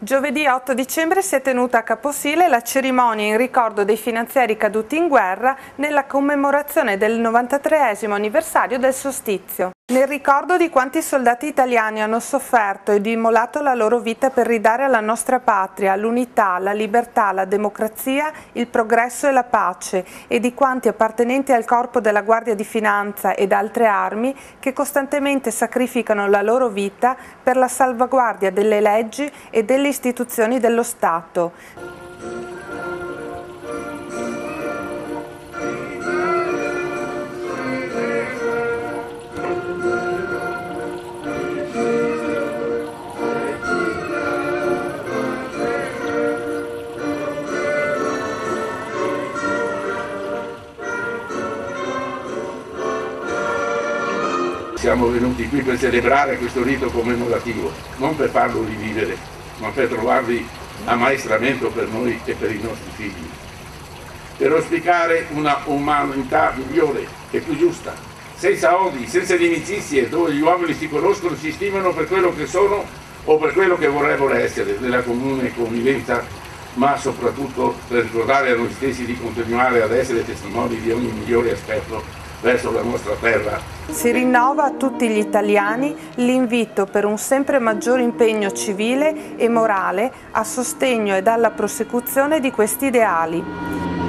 Giovedì 8 dicembre si è tenuta a Caposile la cerimonia in ricordo dei finanzieri caduti in guerra nella commemorazione del 93esimo anniversario del solstizio. Nel ricordo di quanti soldati italiani hanno sofferto ed immolato la loro vita per ridare alla nostra patria l'unità, la libertà, la democrazia, il progresso e la pace, e di quanti appartenenti al corpo della Guardia di Finanza ed altre armi che costantemente sacrificano la loro vita per la salvaguardia delle leggi e delle istituzioni dello Stato. Siamo venuti qui per celebrare questo rito commemorativo, non per farlo rivivere, ma per trovarvi ammaestramento per noi e per i nostri figli, per auspicare una umanità migliore e più giusta, senza odi, senza inimicizie, dove gli uomini si conoscono, si stimano per quello che sono o per quello che vorrebbero essere, nella comune convivenza, ma soprattutto per ricordare a noi stessi di continuare ad essere testimoni di ogni migliore aspetto verso la nostra terra. Si rinnova a tutti gli italiani l'invito per un sempre maggiore impegno civile e morale a sostegno ed alla prosecuzione di questi ideali.